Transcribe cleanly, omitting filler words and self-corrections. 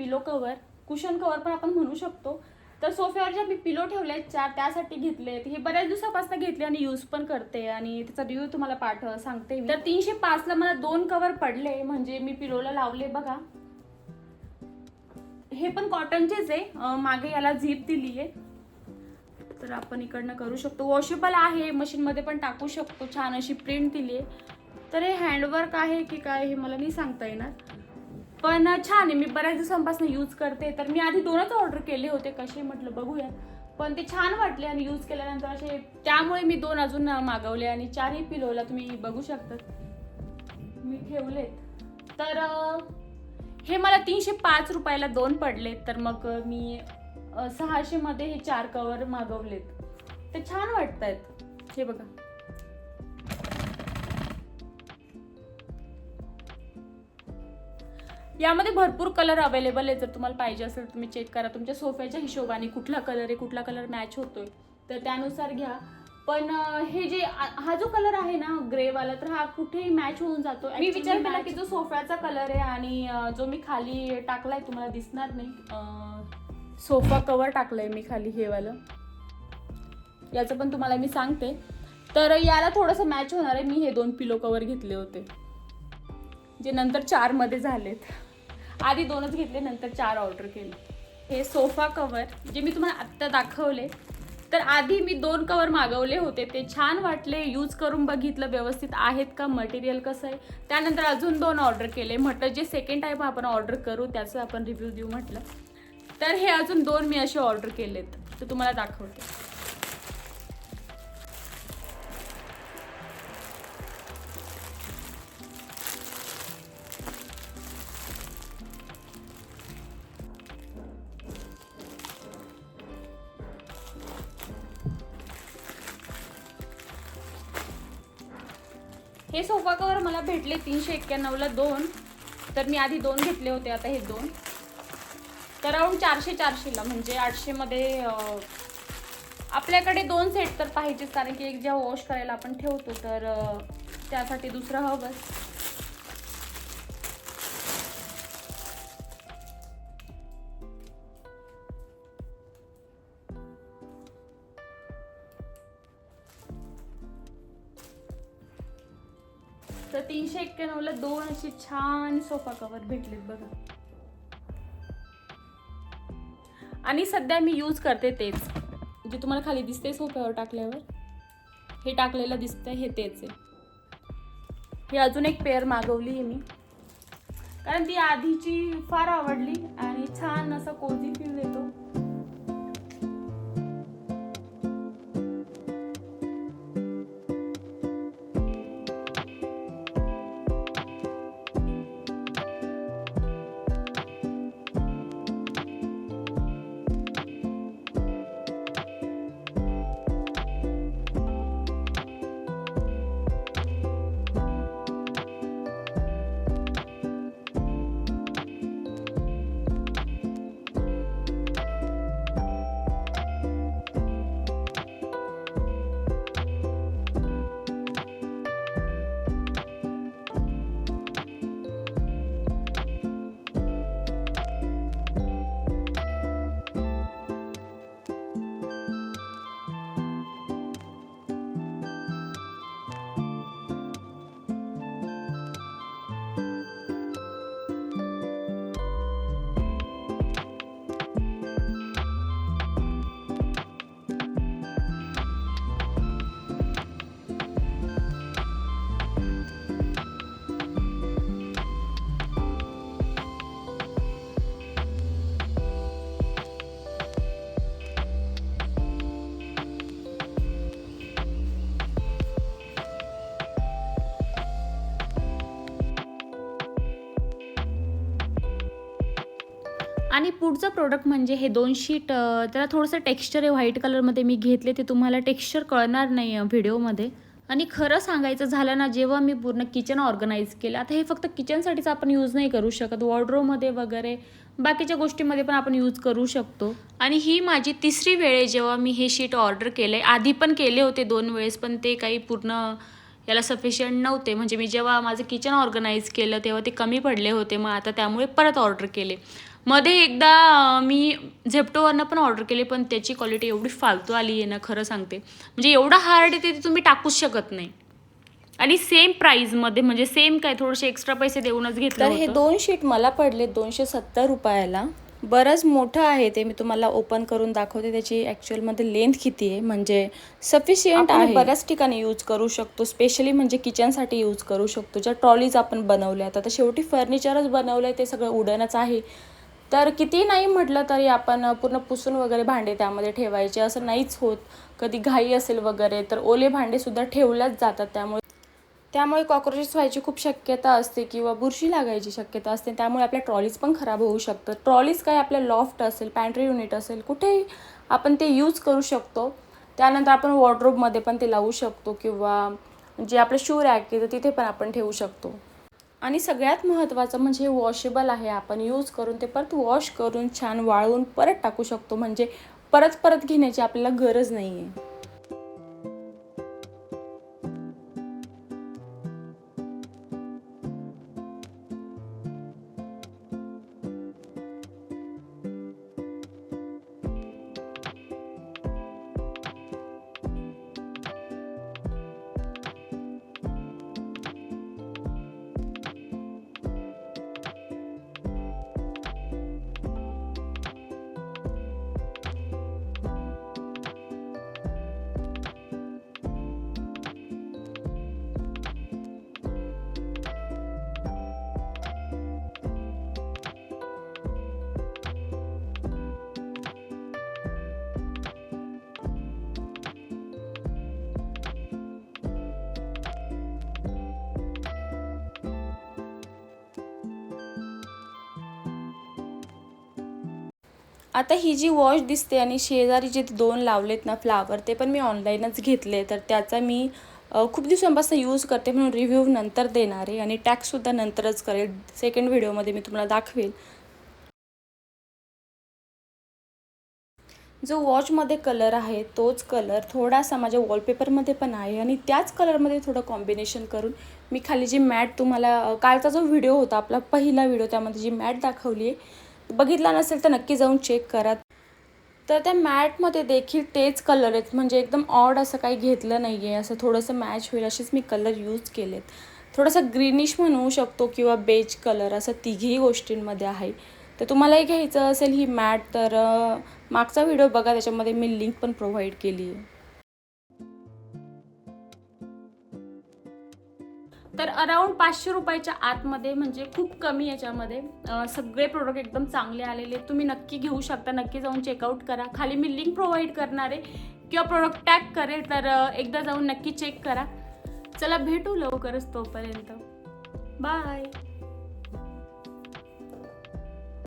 पिलो cover, cushion cover पण आपण म्हणू शकतो. तर सोफ्यावर ज्या मी पिलो ठेवले 4 त्यासाठी घेतलेत. हे बऱ्याच दिवसापासून घेतले आणि यूज पण करते आणि त्याचा रिव्ह्यू तुम्हाला सांगते मी. तर 305 ला मला 2 कवर पडले, म्हणजे मी पिलोला लावले बघा. हे पण कॉटनचेच आहे, मागे याला झीप दिली आहे. तर आपण इकडनं करू शकतो. वॉशेबल आहे, मशीनमध्ये पण टाकू शकतो. छान अशी प्रिंट दिली आहे. तर हे हँडवर्क आहे की काय हे मला नाही सांगता येणार, पण छान आहे. मी बऱ्याच दिवसांपासून यूज करते. तर मी आधी 2च ऑर्डर केले होते, कसे म्हटलं बघूया, पण ते छान वाटले आणि यूज केल्यानंतर असे, त्यामुळे मी 2 अजून मागवले आणि 4ही पिलोला तुम्ही बघू शकता मी ठेवलेत. तर हे मला 305 रुपयाला 2 पडलेत. तर मग मी 600 मध्ये हे 4 कवर मागवलेत. ते छान वाटतायत. हे बघा, यामध्ये भरपूर कलर अवेलेबल आहे. जर तुम्हाला पाहिजे असेल तुम्ही चेक करा तुमच्या सोफ्याच्या हिशोबाने, कुठला कलर आहे, कुठला कलर मॅच होतोय, तर त्यानुसार घ्या. पण हे जे हा जो कलर आहे ना ग्रे वाला, तर हा कुठेही मॅच होऊन जातो. मी विचार केला की जो सोफ्याचा कलर आहे आणि जो मी खाली टाकलाय तुम्हाला दिसणार नाही, सोफा कवर टाकलंय मी खाली, हे वालं, याचं पण तुम्हाला मी सांगते. तर याला थोडंसं मॅच होणार आहे. मी हे 2 पिलो कवर घेतले होते, जे नंतर 4 मध्ये झालेत. आधी 2च घेतले, नंतर 4 ऑर्डर केले. हे सोफा कवर जे मी तुम्हाला आत्ता दाखवले, तर आधी मी 2 कवर मागवले होते. ते छान वाटले, यूज करून बघितलं व्यवस्थित आहेत का, मटेरियल कसं आहे. त्यानंतर अजून 2 ऑर्डर केले. म्हटलं जे सेकंड टाईम आपण ऑर्डर करू त्याचं आपण रिव्ह्यू देऊ म्हटलं. तर हे अजून 2 मी असे ऑर्डर केलेत, तर तुम्हाला दाखवते. हे सोफा कवर मला भेटले 391 ला 2. तर मी आधी 2 घेतले होते, आता हे 2. तर अराउंड 400 ला, म्हणजे 800 मध्ये आपल्याकडे 2 सेट तर पाहिजेच, कारण की एक जेव्हा वॉश करायला आपण ठेवतो तर त्यासाठी दुसरं हवंच. तर 391 ला 2 असे छान सोफा कवर भेटलेत बघा. आणि सध्या मी यूज करते तेच, जे तुम्हाला खाली दिसते सोफ्यावर टाकल्यावर हे टाकलेलं दिसतंय, हे तेच आहे. हे अजून एक पेअर मागवली आहे मी, कारण ती आधीची फार आवडली आणि छान असा कोझी फील येतो. आणि पुढचं प्रोडक्ट म्हणजे हे 2 शीट, त्याला थोडंसं टेक्स्चर आहे व्हाईट कलरमध्ये मी घेतले. ते तुम्हाला टेक्स्चर कळणार नाही व्हिडिओमध्ये. आणि खरं सांगायचं झालं ना, जेव्हा मी पूर्ण किचन ऑर्गनाईज केलं, आता हे फक्त किचनसाठीच आपण यूज नाही करू शकत, वॉर्डरोबमध्ये वगैरे बाकीच्या गोष्टींमध्ये पण आपण यूज करू शकतो. आणि ही माझी 3री वेळ आहे जेव्हा मी हे शीट ऑर्डर केले. आधी पण केले होते 2 वेळेस, पण ते काही पूर्ण याला सफिशियंट नव्हते. म्हणजे मी जेव्हा माझं किचन ऑर्गनाईज केलं तेव्हा ते कमी पडले होते, मग आता त्यामुळे परत ऑर्डर केले. मध्ये एकदा मी झेप्टोवरनं पण ऑर्डर केले, पण त्याची क्वालिटी एवढी फालतू आली आहे ना, खरं सांगते. म्हणजे एवढा हार्ड आहे ते तुम्ही टाकूच शकत नाही. आणि सेम प्राईजमध्ये, म्हणजे सेम काय, थोडेसे एक्स्ट्रा पैसे देऊनच घेतलं तर होतं. हे 2 शीट मला पडले 270 रुपयाला. बरंच मोठं आहे ते. मी तुम्हाला ओपन करून दाखवते त्याची ॲक्च्युअलमध्ये लेंथ किती आहे. म्हणजे सफिशियंट आहे. बऱ्याच ठिकाणी यूज करू शकतो, स्पेशली म्हणजे किचनसाठी यूज करू शकतो. ज्या ट्रॉलीज आपण बनवल्या, आता शेवटी फर्निचरच बनवलं आहे, ते सगळं उडणच आहे. तर किती नाही म्हटलं तरी आपण पूर्ण पुसून वगैरे भांडे त्यामध्ये ठेवायचे असं नाहीच होत. कधी घाई असेल वगैरे तर ओले भांडेसुद्धा ठेवल्याच जातात. त्यामुळे कॉक्रोचेस व्हायची खूप शक्यता असते किंवा बुरशी लागायची शक्यता असते. त्यामुळे आपल्या ट्रॉलीज पण खराब होऊ शकतात. ट्रॉलीज काय, आपल्या लॉफ्ट असेल, पॅन्ट्री युनिट असेल, कुठेही आपण ते यूज करू शकतो. त्यानंतर आपण वॉर्डरोबमध्ये पण ते लावू शकतो किंवा जे आपलं शू रॅक आहे तर तिथे पण आपण ठेवू शकतो. आणि सगळ्यात महत्त्वाचं म्हणजे हे वॉशेबल आहे. आपण यूज करून ते परत वॉश करून छान वाळवून परत टाकू शकतो. म्हणजे परत घेण्याची आपल्याला गरज नाही आहे. आता ही जी वॉश दिसते आणि शेजारी जे 2 लावलेत ना फ्लावर, ते पण मी ऑनलाईनच घेतले. तर त्याचा मी खूप दिवसांपासून यूज करते, म्हणून रिव्ह्यू नंतर देणार आहे आणि टॅगसुद्धा नंतरच करेल. सेकंड व्हिडिओमध्ये मी तुम्हाला दाखवेल. जो वॉचमध्ये कलर आहे तोच कलर थोडासा माझ्या वॉलपेपरमध्ये पण आहे आणि त्याच कलरमध्ये थोडं कॉम्बिनेशन करून मी खाली जी मॅट, तुम्हाला कालचा जो व्हिडिओ होता आपला पहिला व्हिडिओ, त्यामध्ये जी मॅट दाखवली आहे, बघितला नसेल तर नक्की जाऊन चेक करा. तर त्या मॅटमध्ये देखील तेच कलर आहेत. म्हणजे एकदम ऑड असं काही घेतलं नाही आहे. असं थोडंसं मॅच होईल असेच मी कलर यूज केलेत. थोडासा ग्रीनिश म्हणू शकतो किंवा बेज कलर, असं तिघी गोष्टींमध्ये आहे. तर तुम्हालाही घ्यायचं असेल ही मॅट तर मागचा व्हिडिओ बघा, त्याच्यामध्ये मी लिंक पण प्रोव्हाइड केली आहे. तर अराउंड 500 रुपयाच्या आतमध्ये, म्हणजे खूप कमी याच्यामध्ये सगळे प्रोडक्ट एकदम चांगले आलेले. तुम्ही नक्की घेऊ शकता, नक्की जाऊन चेकआउट करा. खाली मी लिंक प्रोव्हाइड करणार आहे किंवा प्रोडक्ट टॅग करेल, तर एकदा जाऊन नक्की चेक करा. चला भेटू लवकरच, तोपर्यंत बाय.